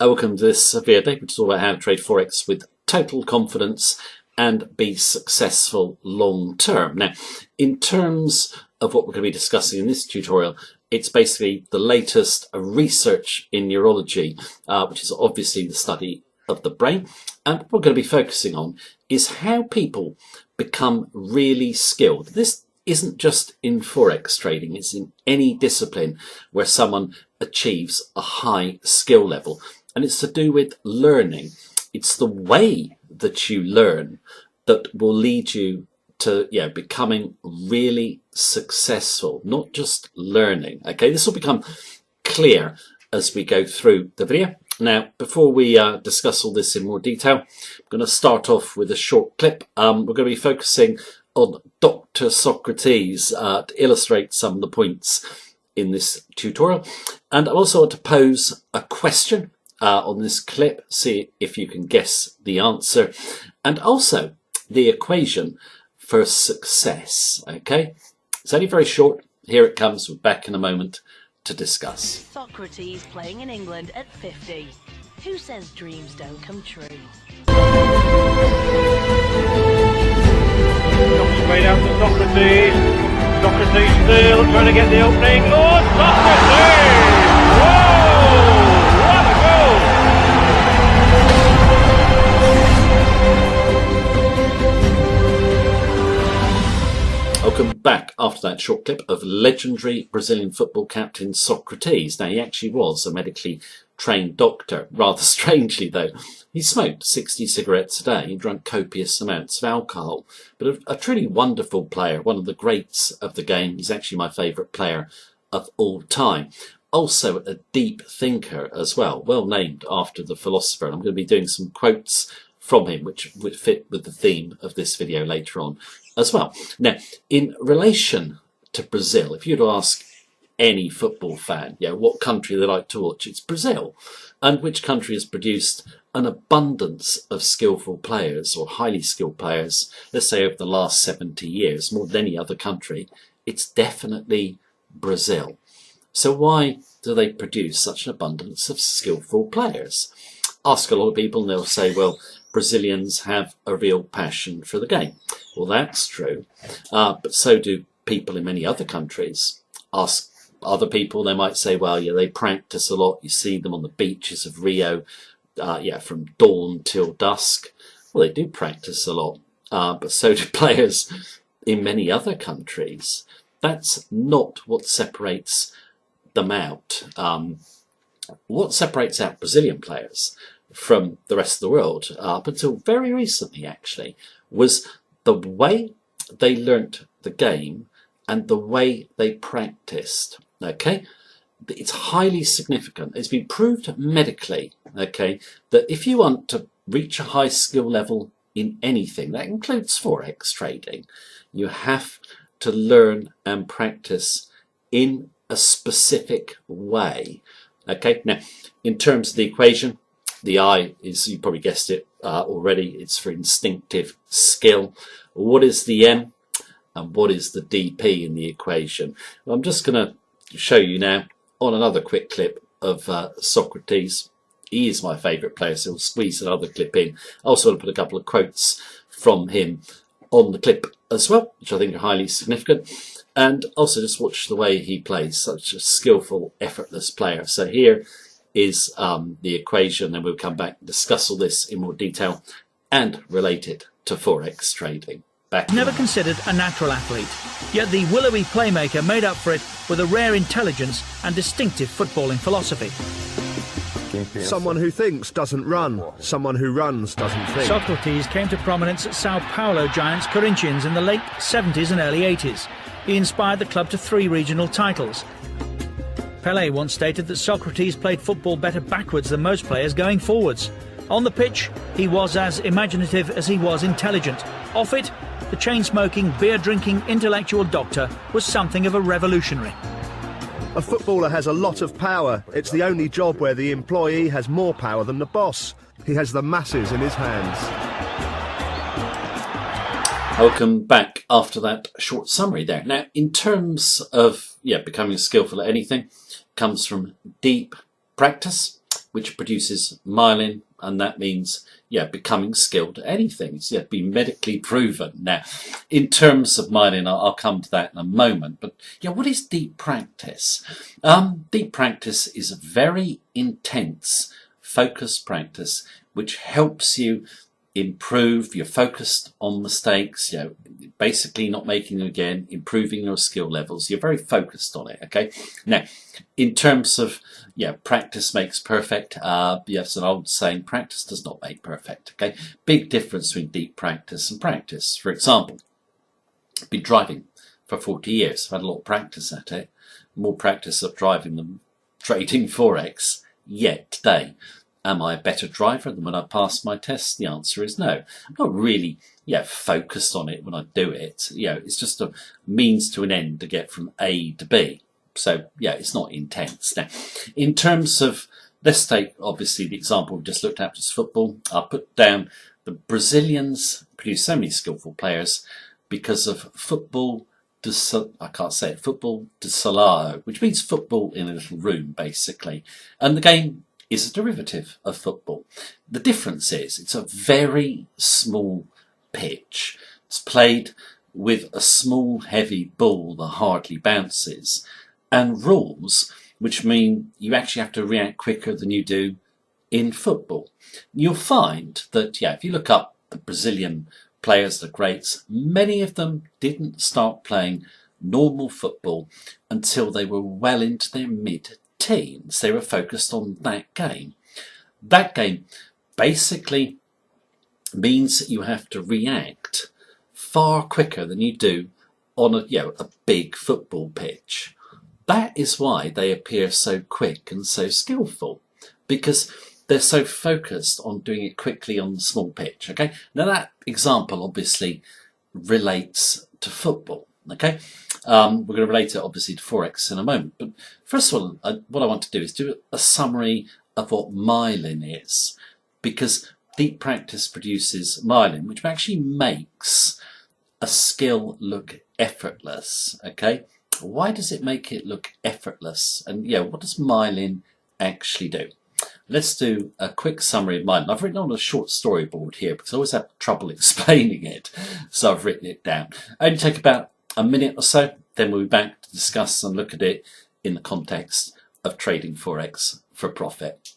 Welcome to this video, which is all about how to trade Forex with total confidence and be successful long term. Now, in terms of what we're going to be discussing in this tutorial, it's basically the latest research in neurology, which is obviously the study of the brain. And what we're going to be focusing on is how people become really skilled. This isn't just in Forex trading, it's in any discipline where someone achieves a high skill level. And it's to do with learning. It's the way that you learn that will lead you to becoming really successful, not just learning. Okay, this will become clear as we go through the video. Now, before we discuss all this in more detail, I'm going to start off with a short clip. We're going to be focusing on Dr. Socrates to illustrate some of the points in this tutorial. And I also want to pose a question on this clip, see if you can guess the answer, and also the equation for success. Okay, it's only very short. Here it comes. We're back in a moment to discuss. Socrates playing in England at 50. Who says dreams don't come true? Straight out to Socrates. Socrates still trying to get the opening. Lord Socrates! Whoa! What a goal! Welcome back after that short clip of legendary Brazilian football captain Socrates. Now, he actually was a medically trained doctor. Rather strangely, though, he smoked 60 cigarettes a day. He drank copious amounts of alcohol. But a truly wonderful player, one of the greats of the game. He's actually my favourite player of all time. Also a deep thinker as well, well named after the philosopher. And I'm going to be doing some quotes from him, which would fit with the theme of this video later on as well. Now, in relation to Brazil, if you'd ask any football fan, what country they like to watch, it's Brazil. And which country has produced an abundance of skillful players or highly skilled players, let's say over the last 70 years, more than any other country, it's definitely Brazil. So why do they produce such an abundance of skillful players? Ask a lot of people and they'll say, well, Brazilians have a real passion for the game. Well, that's true, but so do people in many other countries. Ask other people, they might say, well, they practice a lot. You see them on the beaches of Rio, from dawn till dusk. Well, they do practice a lot, but so do players in many other countries. That's not what separates them out. What separates out Brazilian players from the rest of the world, up until very recently actually, was the way they learnt the game and the way they practiced. Okay, it's highly significant. It's been proved medically, okay, that if you want to reach a high skill level in anything, that includes Forex trading, you have to learn and practice in a specific way. Okay, now in terms of the equation, the I is, you probably guessed it already, it's for instinctive skill. What is the M and what is the DP in the equation? Well, I'm just going to show you now on another quick clip of Socrates. He is my favourite player, so we'll squeeze another clip in. I also want to put a couple of quotes from him on the clip as well, which I think are highly significant. And also just watch the way he plays, such a skillful, effortless player. So here is the equation, and we'll come back and discuss all this in more detail and relate it to Forex trading. Back. Never considered a natural athlete, yet the willowy playmaker made up for it with a rare intelligence and distinctive footballing philosophy. Someone who thinks doesn't run, someone who runs doesn't think. Socrates came to prominence at Sao Paulo giants Corinthians in the late 70s and early 80s. He inspired the club to 3 regional titles. Pelé once stated that Socrates played football better backwards than most players going forwards. On the pitch, he was as imaginative as he was intelligent. Off it, the chain-smoking, beer-drinking intellectual doctor was something of a revolutionary. A footballer has a lot of power. It's the only job where the employee has more power than the boss. He has the masses in his hands. Welcome back after that short summary there. Now, in terms of becoming skillful at anything, comes from deep practice which produces myelin, and that means becoming skilled at anything. It's been medically proven. Now, in terms of myelin, I'll come to that in a moment. But what is deep practice? Deep practice is a very intense, focused practice which helps you improve. You're focused on mistakes, basically not making them again, improving your skill levels. You're very focused on it. Okay. Now, in terms of practice makes perfect. Yes, an old saying, practice does not make perfect. Okay. Big difference between deep practice and practice. For example, I've been driving for 40 years. I've had a lot of practice at it. More practice of driving than trading Forex yet today. Am I a better driver than when I passed my test? The answer is no. I'm not really focused on it when I do it. It's just a means to an end to get from A to B. So it's not intense. Now, in terms of, let's take obviously the example we just looked at, just football. I'll put down the Brazilians produce so many skillful players because of football de salão, which means football in a little room, basically. And the game is a derivative of football. The difference is it's a very small pitch. It's played with a small, heavy ball that hardly bounces, and rules which mean you actually have to react quicker than you do in football. You'll find that, if you look up the Brazilian players, the greats, many of them didn't start playing normal football until they were well into their mid-teens. They were focused on that game. That game basically means that you have to react far quicker than you do on a big football pitch. That is why they appear so quick and so skillful, because they're so focused on doing it quickly on the small pitch. Okay, now that example obviously relates to football. Okay, we're going to relate it obviously to Forex in a moment, but first of all, what I want to do is do a summary of what myelin is, because deep practice produces myelin, which actually makes a skill look effortless. Okay, why does it make it look effortless? And what does myelin actually do? Let's do a quick summary of myelin. I've written on a short storyboard here because I always have trouble explaining it, so I've written it down. Only take about a minute or so, then we'll be back to discuss and look at it in the context of trading Forex for profit.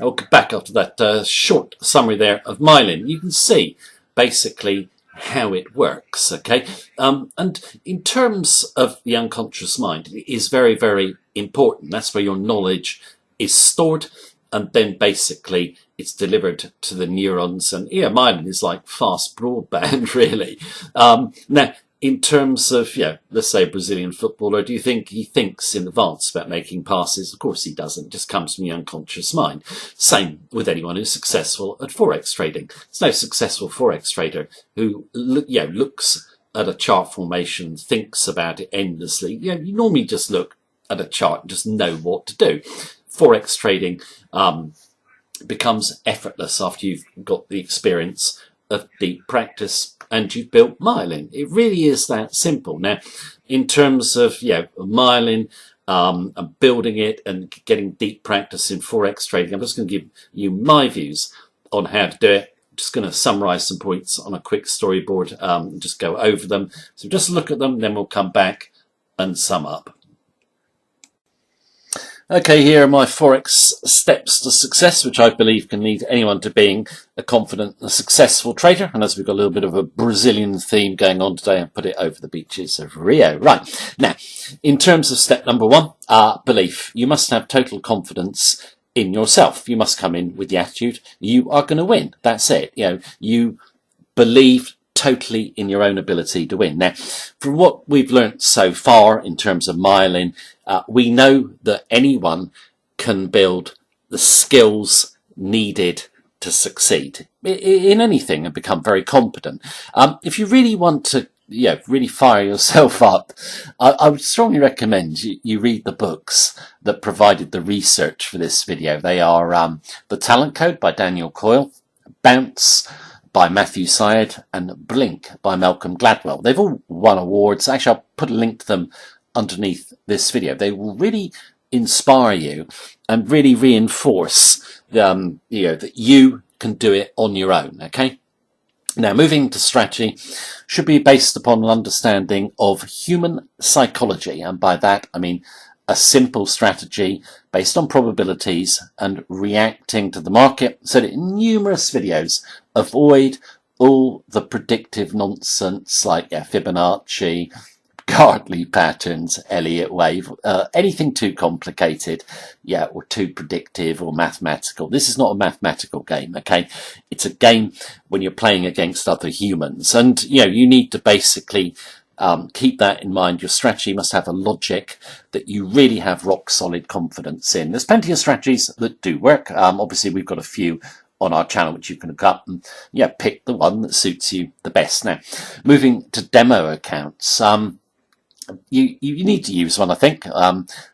I'll get back after that short summary there of myelin. You can see basically how it works, okay? And in terms of the unconscious mind, it is very, very important. That's where your knowledge is stored, and then basically it's delivered to the neurons. And myelin is like fast broadband, really. Now, in terms of, let's say a Brazilian footballer, do you think he thinks in advance about making passes? Of course he doesn't. It just comes from the unconscious mind. Same with anyone who's successful at Forex trading. There's no successful Forex trader who, looks at a chart formation, thinks about it endlessly. You normally just look at a chart and just know what to do. Forex trading becomes effortless after you've got the experience of deep practice and you've built myelin. It really is that simple. Now, in terms of myelin and building it and getting deep practice in Forex trading, I'm just going to give you my views on how to do it. I'm just going to summarize some points on a quick storyboard and just go over them. So just look at them, then we'll come back and sum up. Okay, here are my Forex steps to success, which I believe can lead anyone to being a confident and successful trader. And as we've got a little bit of a Brazilian theme going on today, I'll put it over the beaches of Rio. Right, now, in terms of step number one, belief. You must have total confidence in yourself. You must come in with the attitude, you are going to win. That's it. You believe totally in your own ability to win. Now, from what we've learnt so far in terms of myelin, we know that anyone can build the skills needed to succeed in anything and become very competent. If you really want to, really fire yourself up, I would strongly recommend you read the books that provided the research for this video. They are The Talent Code by Daniel Coyle, Bounce by Matthew Syed, and Blink by Malcolm Gladwell. They've all won awards. Actually, I'll put a link to them underneath this video. They will really inspire you and really reinforce that you can do it on your own. Okay. Now, moving to strategy should be based upon an understanding of human psychology, and by that I mean a simple strategy based on probabilities and reacting to the market. So that in numerous videos, avoid all the predictive nonsense like Fibonacci, Gartley patterns, Elliott wave, anything too complicated, or too predictive or mathematical. This is not a mathematical game, okay? It's a game when you're playing against other humans, and you need to basically keep that in mind. Your strategy must have a logic that you really have rock solid confidence in. There's plenty of strategies that do work. Obviously, we've got a few on our channel which you can look up and pick the one that suits you the best. Now, moving to demo accounts. You need to use one, I think,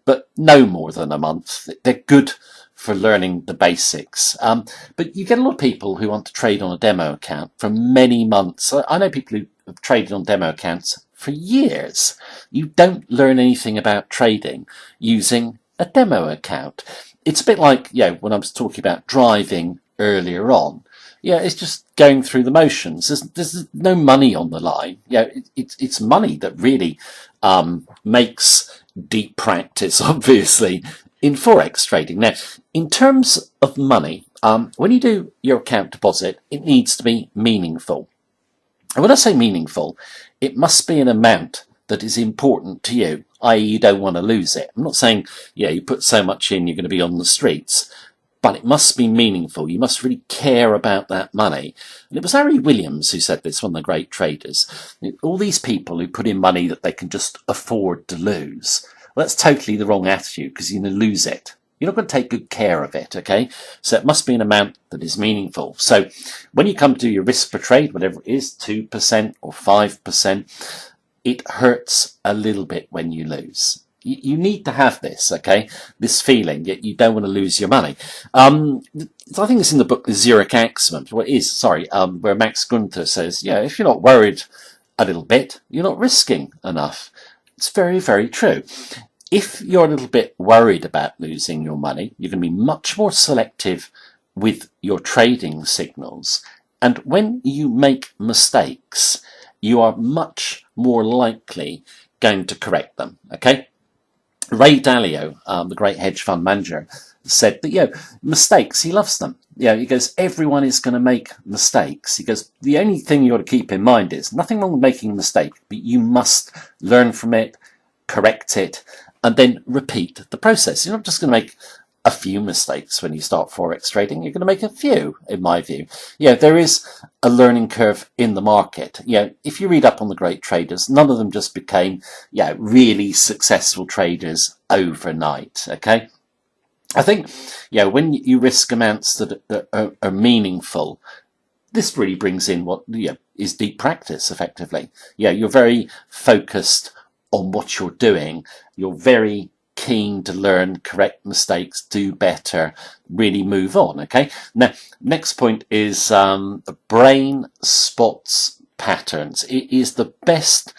but no more than a month. They're good for learning the basics. But you get a lot of people who want to trade on a demo account for many months. I know people who have traded on demo accounts for years. You don't learn anything about trading using a demo account. It's a bit like, when I was talking about driving earlier on. It's just going through the motions. There's no money on the line. It's money that really makes deep practice, obviously, in Forex trading. Now, in terms of money, when you do your account deposit, it needs to be meaningful. And when I say meaningful, it must be an amount that is important to you, i.e. you don't want to lose it. I'm not saying, you put so much in, you're going to be on the streets. But it must be meaningful. You must really care about that money. And it was Harry Williams who said this, one of the great traders. All these people who put in money that they can just afford to lose. Well, that's totally the wrong attitude, because you're going to lose it. You're not going to take good care of it, okay? So it must be an amount that is meaningful. So when you come to your risk per trade, whatever it is, 2% or 5%, it hurts a little bit when you lose. You need to have this, okay? This feeling that you don't want to lose your money. I think it's in the book, The Zurich Axioms, where Max Gunther says, if you're not worried a little bit, you're not risking enough. It's very, very true. If you're a little bit worried about losing your money, you're going to be much more selective with your trading signals. And when you make mistakes, you are much more likely going to correct them, okay? Ray Dalio, the great hedge fund manager, said that, mistakes, he loves them. He goes, everyone is going to make mistakes. He goes, the only thing you ought to keep in mind is nothing wrong with making a mistake, but you must learn from it, correct it, and then repeat the process. You're not just going to make a few mistakes when you start Forex trading. You're going to make a few, in my view. There is a learning curve in the market. If you read up on the great traders, none of them just became, really successful traders overnight. Okay. I think, when you risk amounts that are meaningful, this really brings in what is deep practice, effectively. You're very focused on what you're doing. You're very keen to learn, correct mistakes, do better, really move on. Okay. Now, next point is brain spots patterns. It is the best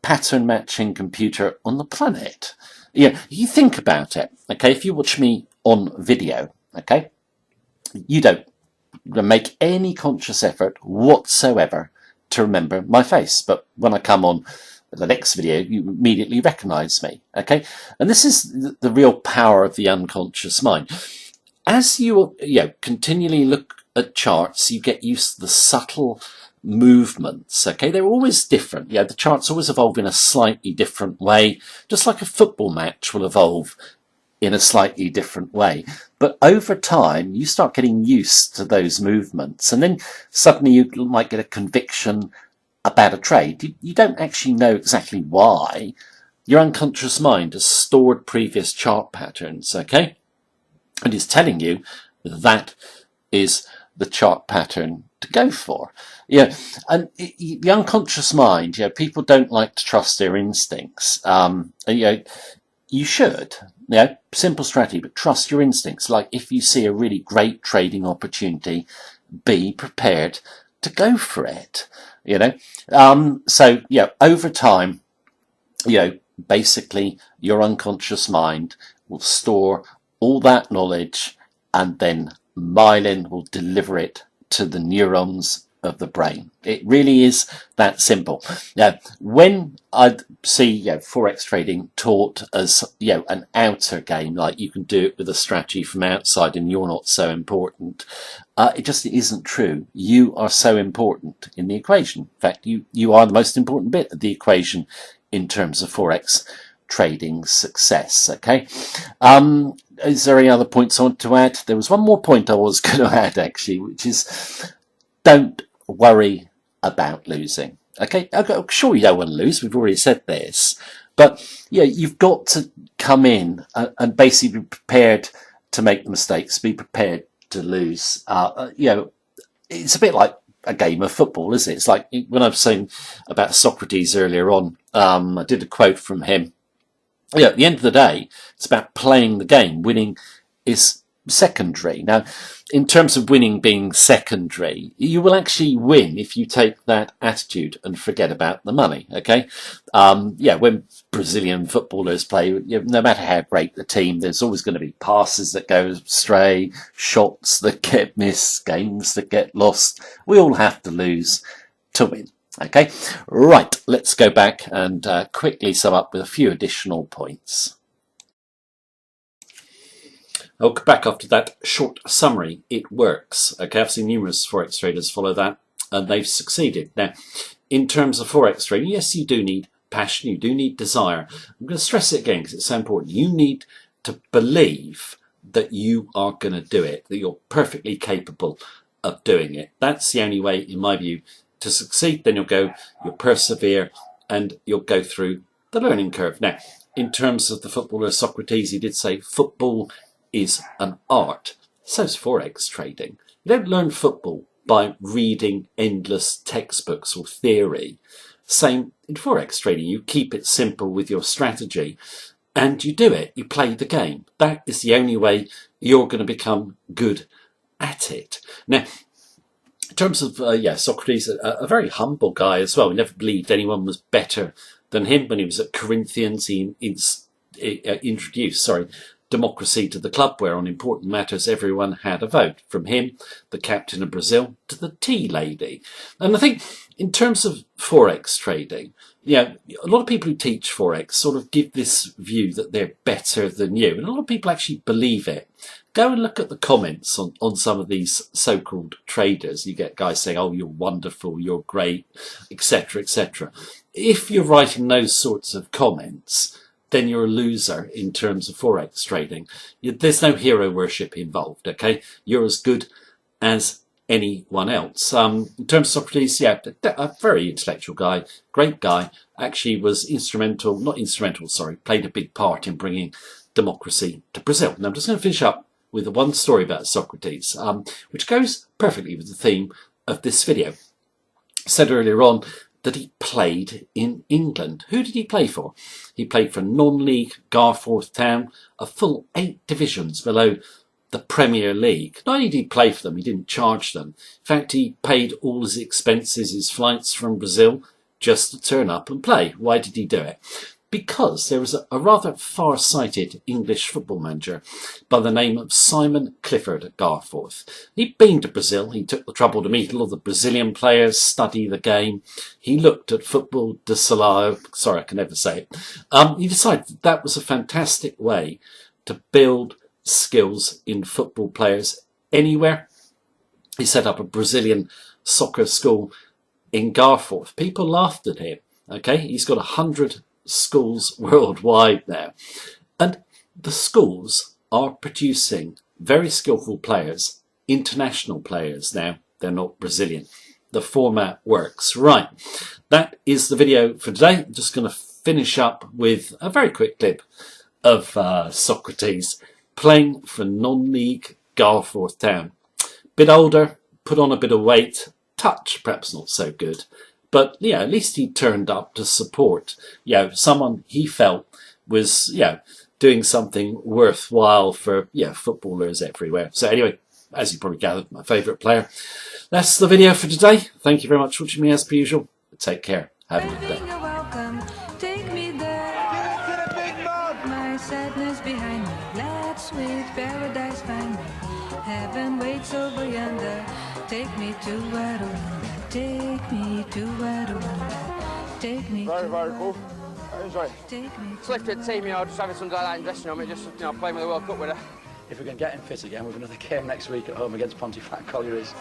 pattern matching computer on the planet. You think about it. Okay, if you watch me on video, okay, you don't make any conscious effort whatsoever to remember my face, but when I come on the next video, you immediately recognize me. Okay, and this is the real power of the unconscious mind. As you continually look at charts, you get used to the subtle movements. Okay, they're always different. The charts always evolve in a slightly different way, just like a football match will evolve in a slightly different way. But over time, you start getting used to those movements, and then suddenly you might get a conviction about a trade. You don't actually know exactly why. Your unconscious mind has stored previous chart patterns, okay? And is telling you that is the chart pattern to go for. And the unconscious mind, people don't like to trust their instincts. You should, simple strategy, but trust your instincts. Like if you see a really great trading opportunity, be prepared to go for it. So over time, basically your unconscious mind will store all that knowledge, and then myelin will deliver it to the neurons of the brain. It really is that simple. Now, when I see Forex trading taught as an outer game, like you can do it with a strategy from outside and you're not so important, it just isn't true. You are so important in the equation. In fact, you are the most important bit of the equation in terms of Forex trading success. Okay. Is there any other points I want to add? There was one more point I was going to add, actually, which is don't worry about losing. Okay, I'm sure you don't want to lose. We've already said this, but you've got to come in and basically be prepared to make mistakes. Be prepared to lose. It's a bit like a game of football, isn't it? It's like when I was saying about Socrates earlier on. I did a quote from him. At the end of the day, it's about playing the game. Winning is secondary. Now, in terms of winning being secondary, you will actually win if you take that attitude and forget about the money. Okay, when Brazilian footballers play, no matter how great the team, there's always going to be passes that go astray, shots that get missed, games that get lost. We all have to lose to win. Okay, right, let's go back and quickly sum up with a few additional points. I'll go back after that short summary. It works. Okay, I've seen numerous Forex traders follow that and they've succeeded. Now, in terms of Forex trading, yes, you do need passion, you do need desire. I'm going to stress it again because it's so important. You need to believe that you are going to do it, that you're perfectly capable of doing it. That's the only way, in my view, to succeed. Then you'll persevere, and you'll go through the learning curve. Now, in terms of the footballer Socrates, he did say football is an art. So is Forex trading. You don't learn football by reading endless textbooks or theory. Same in Forex trading. You keep it simple with your strategy and you do it. You play the game. That is the only way you're going to become good at it. Now, in terms of, Socrates, a very humble guy as well. He never believed anyone was better than him. When he was at Corinthians, he introduced democracy to the club, where on important matters everyone had a vote, from him, the captain of Brazil, to the tea lady. And I think in terms of Forex trading, a lot of people who teach Forex sort of give this view that they're better than you. And a lot of people actually believe it. Go and look at the comments on some of these so-called traders. You get guys saying, oh, you're wonderful, you're great, etc., etc. If you're writing those sorts of comments, then you're a loser in terms of Forex trading. There's no hero worship involved, okay? You're as good as anyone else. In terms of Socrates, yeah, a very intellectual guy, great guy, actually was played a big part in bringing democracy to Brazil. Now I'm just going to finish up with one story about Socrates, which goes perfectly with the theme of this video. I said earlier on that he played in England. Who did he play for? He played for non-league Garforth Town, a full 8 divisions below the Premier League. Not only did he play for them, he didn't charge them. In fact, he paid all his expenses, his flights from Brazil, just to turn up and play. Why did he do it? Because there was a rather far-sighted English football manager by the name of Simon Clifford at Garforth. He'd been to Brazil. He took the trouble to meet all the Brazilian players, study the game. He looked at football de salao. Sorry, I can never say it. He decided that was a fantastic way to build skills in football players anywhere. He set up a Brazilian soccer school in Garforth. People laughed at him. Okay, he's got 100 schools worldwide now, and the schools are producing very skillful players, international players now. They're not Brazilian. The format works. Right, that is the video for today. I'm just going to finish up with a very quick clip of Socrates playing for non-league Garforth Town. Bit older, put on a bit of weight, touch perhaps not so good. But, yeah, at least he turned up to support, someone he felt was, doing something worthwhile for, footballers everywhere. So anyway, as you probably gathered, my favourite player. That's the video for today. Thank you very much for watching me as per usual. Take care. Have a good day. Take me there. My sadness behind me. Let's sweet paradise find me. Heaven waits over yonder. Take me to where take me to where take me. Very cool. I enjoy it. Take me. Cliff did take me, just having something like that in dressing room, just playing with the World Cup with her. If we can get him fit again with another game next week at home against Pontefract Collieries.